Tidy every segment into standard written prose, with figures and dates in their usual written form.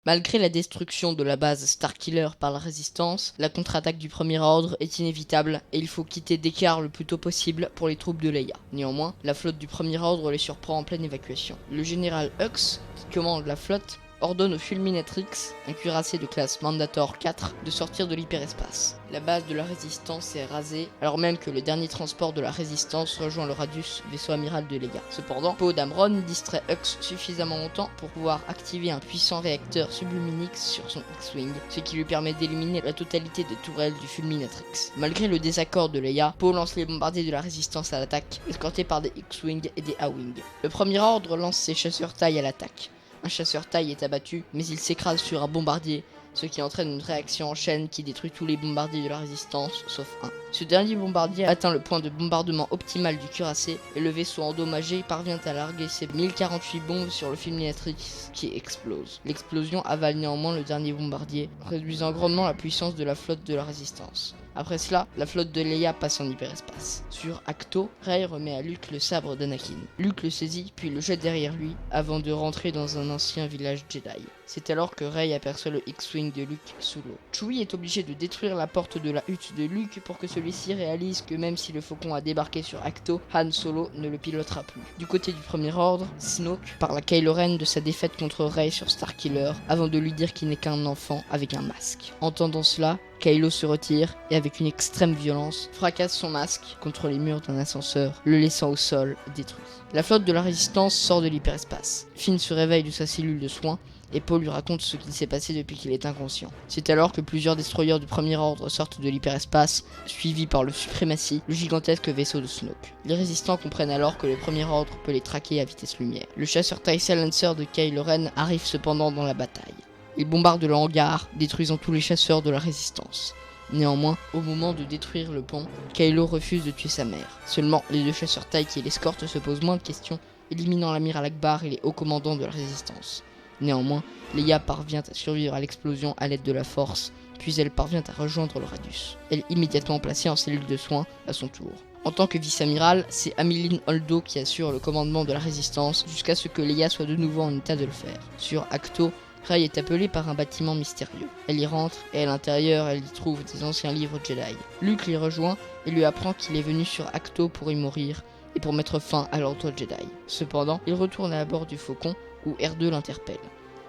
Malgré la destruction de la base Starkiller par la Résistance, la contre-attaque du Premier Ordre est inévitable et il faut quitter Deckard le plus tôt possible pour les troupes de Leia. Néanmoins, la flotte du Premier Ordre les surprend en pleine évacuation. Le général Hux, qui commande la flotte, ordonne au Fulminatrix, un cuirassé de classe Mandator 4, de sortir de l'hyperespace. La base de la Résistance est rasée, alors même que le dernier transport de la Résistance rejoint le Radius, vaisseau amiral de Leia. Cependant, Poe Dameron distrait Hux suffisamment longtemps pour pouvoir activer un puissant réacteur Subliminix sur son X-Wing, ce qui lui permet d'éliminer la totalité des tourelles du Fulminatrix. Malgré le désaccord de Leia, Poe lance les bombardiers de la Résistance à l'attaque, escortés par des X-Wing et des A-Wing. Le Premier Ordre lance ses chasseurs taille à l'attaque. Un chasseur taille est abattu, mais il s'écrase sur un bombardier, ce qui entraîne une réaction en chaîne qui détruit tous les bombardiers de la Résistance, sauf un. Ce dernier bombardier atteint le point de bombardement optimal du cuirassé, et le vaisseau endommagé parvient à larguer ses 1048 bombes sur le Fulminatrix qui explose. L'explosion avale néanmoins le dernier bombardier, réduisant grandement la puissance de la flotte de la Résistance. Après cela, la flotte de Leia passe en hyperespace. Sur Ahch-To, Rey remet à Luke le sabre d'Anakin. Luke le saisit, puis le jette derrière lui, avant de rentrer dans un ancien village Jedi. C'est alors que Rey aperçoit le X-Wing de Luke sous l'eau. Chewie est obligé de détruire la porte de la hutte de Luke pour que celui-ci réalise que même si le Faucon a débarqué sur Ahch-To, Han Solo ne le pilotera plus. Du côté du Premier Ordre, Snoke parle à Kylo Ren de sa défaite contre Rey sur Starkiller, avant de lui dire qu'il n'est qu'un enfant avec un masque. Entendant cela, Kylo se retire et avec une extrême violence fracasse son masque contre les murs d'un ascenseur, le laissant au sol détruit. La flotte de la Résistance sort de l'hyperespace. Finn se réveille de sa cellule de soins et Poe lui raconte ce qui s'est passé depuis qu'il est inconscient. C'est alors que plusieurs destroyers du Premier Ordre sortent de l'hyperespace, suivis par le Suprématie, le gigantesque vaisseau de Snoke. Les résistants comprennent alors que le Premier Ordre peut les traquer à vitesse lumière. Le chasseur TIE Silencer de Kylo Ren arrive cependant dans la bataille. Il bombarde le hangar, détruisant tous les chasseurs de la Résistance. Néanmoins, au moment de détruire le pont, Kylo refuse de tuer sa mère. Seulement, les deux chasseurs TIE qui l'escortent se posent moins de questions, éliminant l'amiral Akbar et les hauts commandants de la Résistance. Néanmoins, Leia parvient à survivre à l'explosion à l'aide de la Force, puis elle parvient à rejoindre le Radius. Elle est immédiatement placée en cellule de soins à son tour. En tant que vice-amiral, c'est Amilyn Holdo qui assure le commandement de la Résistance jusqu'à ce que Leia soit de nouveau en état de le faire. Sur Ahch-To, Rey est appelée par un bâtiment mystérieux. Elle y rentre et à l'intérieur, elle y trouve des anciens livres Jedi. Luke l'y rejoint et lui apprend qu'il est venu sur Ahch-To pour y mourir et pour mettre fin à l'ordre Jedi. Cependant, il retourne à bord du Faucon où R2 l'interpelle.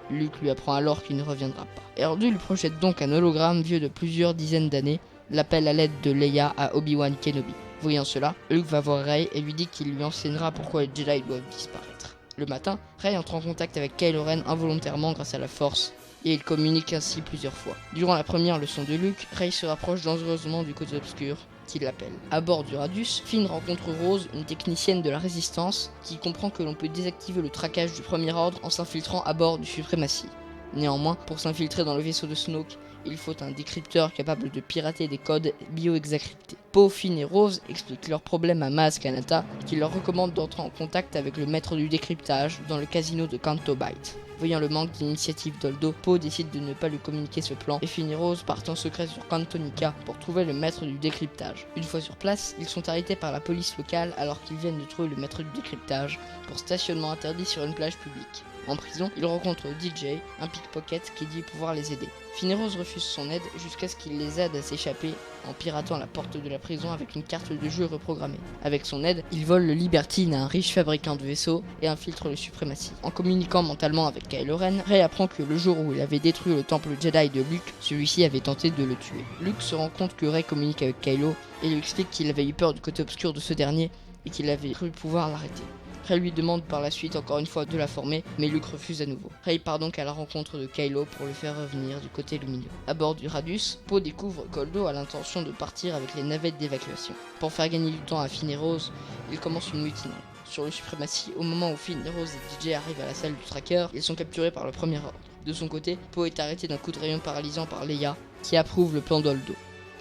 Luke lui apprend alors qu'il ne reviendra pas. R2 lui projette donc un hologramme vieux de plusieurs dizaines d'années, l'appelle à l'aide de Leia à Obi-Wan Kenobi. Voyant cela, Luke va voir Rey et lui dit qu'il lui enseignera pourquoi les Jedi doivent disparaître. Le matin, Rey entre en contact avec Kylo Ren involontairement grâce à la Force, et ils communiquent ainsi plusieurs fois. Durant la première leçon de Luke, Rey se rapproche dangereusement du côté obscur, qui l'appelle. À bord du Radius, Finn rencontre Rose, une technicienne de la Résistance, qui comprend que l'on peut désactiver le traquage du Premier Ordre en s'infiltrant à bord du Suprématie. Néanmoins, pour s'infiltrer dans le vaisseau de Snoke, il faut un décrypteur capable de pirater des codes bio-hexacryptés. Poe, Finn et Rose expliquent leurs problèmes à Maz Kanata, qui leur recommande d'entrer en contact avec le maître du décryptage dans le casino de Canto Bight. Voyant le manque d'initiative d'Holdo, Poe décide de ne pas lui communiquer ce plan et Finn et Rose partent en secret sur Cantonica pour trouver le maître du décryptage. Une fois sur place, ils sont arrêtés par la police locale alors qu'ils viennent de trouver le maître du décryptage pour stationnement interdit sur une plage publique. En prison, ils rencontrent DJ, un pickpocket qui dit pouvoir les aider. Finn et Rose refusent son aide jusqu'à ce qu'il les aide à s'échapper en piratant la porte de la prison avec une carte de jeu reprogrammée. Avec son aide, ils volent le Libertine à un riche fabricant de vaisseaux et infiltrent le Suprématie. En communiquant mentalement avec Kylo Ren, Rey apprend que le jour où il avait détruit le temple Jedi de Luke, celui-ci avait tenté de le tuer. Luke se rend compte que Rey communique avec Kylo et lui explique qu'il avait eu peur du côté obscur de ce dernier et qu'il avait cru pouvoir l'arrêter. Rey lui demande par la suite encore une fois de la former, mais Luke refuse à nouveau. Rey part donc à la rencontre de Kylo pour le faire revenir du côté lumineux. À bord du Radius, Poe découvre qu'Holdo a l'intention de partir avec les navettes d'évacuation. Pour faire gagner du temps à Finn et Rose, il commence une mutinerie. Sur le Suprématie, au moment où Finn, Rose et DJ arrivent à la salle du tracker, ils sont capturés par le Premier Ordre. De son côté, Poe est arrêté d'un coup de rayon paralysant par Leia, qui approuve le plan d'Holdo.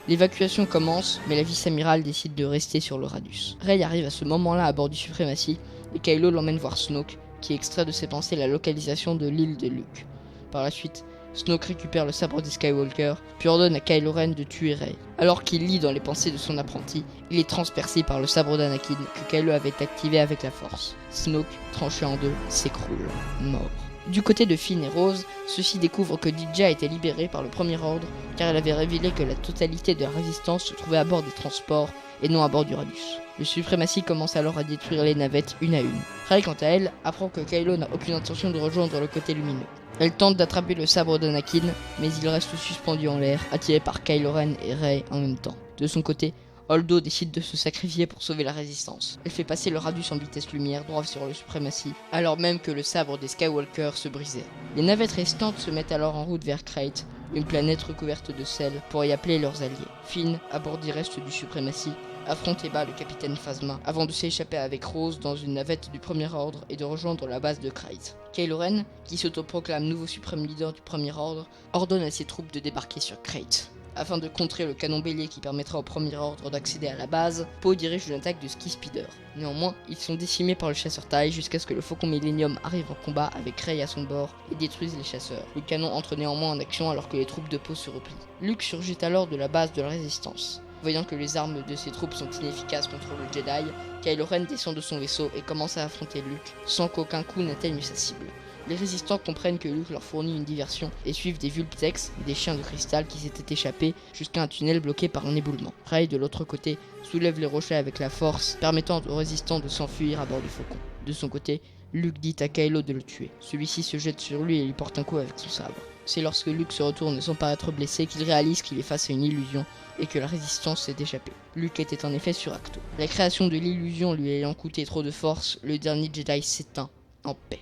L'évacuation commence, mais la vice-amirale décide de rester sur le Radius. Rey arrive à ce moment-là à bord du Suprématie, et Kylo l'emmène voir Snoke, qui extrait de ses pensées la localisation de l'île de Luke. Par la suite, Snoke récupère le sabre des Skywalker, puis ordonne à Kylo Ren de tuer Rey. Alors qu'il lit dans les pensées de son apprenti, il est transpercé par le sabre d'Anakin que Kylo avait activé avec la Force. Snoke, tranché en deux, s'écroule, mort. Du côté de Finn et Rose, ceux-ci découvrent que Dija a été libérée par le Premier Ordre car elle avait révélé que la totalité de la résistance se trouvait à bord des transports et non à bord du Radius. Le Suprématie commence alors à détruire les navettes une à une. Rey, quant à elle, apprend que Kylo n'a aucune intention de rejoindre le côté lumineux. Elle tente d'attraper le sabre d'Anakin, mais il reste suspendu en l'air, attiré par Kylo Ren et Rey en même temps. De son côté, Holdo décide de se sacrifier pour sauver la résistance. Elle fait passer le Radius en vitesse lumière droit sur le Suprématie, alors même que le sabre des Skywalker se brisait. Les navettes restantes se mettent alors en route vers Krayt, une planète recouverte de sel, pour y appeler leurs alliés. Finn, à bord des restes du Suprématie, affronte et bat le capitaine Phasma avant de s'échapper avec Rose dans une navette du Premier Ordre et de rejoindre la base de Krayt. Kylo Ren, qui s'autoproclame nouveau suprême leader du Premier Ordre, ordonne à ses troupes de débarquer sur Krayt. Afin de contrer le canon bélier qui permettra au Premier Ordre d'accéder à la base, Poe dirige une attaque de Ski Speeder. Néanmoins, ils sont décimés par le chasseur TIE jusqu'à ce que le Faucon Millennium arrive en combat avec Rey à son bord et détruise les chasseurs. Le canon entre néanmoins en action alors que les troupes de Poe se replient. Luke surgit alors de la base de la Résistance. Voyant que les armes de ses troupes sont inefficaces contre le Jedi, Kylo Ren descend de son vaisseau et commence à affronter Luke sans qu'aucun coup n'atteigne sa cible. Les résistants comprennent que Luke leur fournit une diversion et suivent des Vulptex, des chiens de cristal qui s'étaient échappés jusqu'à un tunnel bloqué par un éboulement. Rey, de l'autre côté, soulève les rochers avec la force, permettant aux résistants de s'enfuir à bord du Faucon. De son côté, Luke dit à Kylo de le tuer. Celui-ci se jette sur lui et lui porte un coup avec son sabre. C'est lorsque Luke se retourne sans paraître blessé qu'il réalise qu'il est face à une illusion et que la résistance s'est échappée. Luke était en effet sur Ahch-To. La création de l'illusion lui ayant coûté trop de force, le dernier Jedi s'éteint en paix.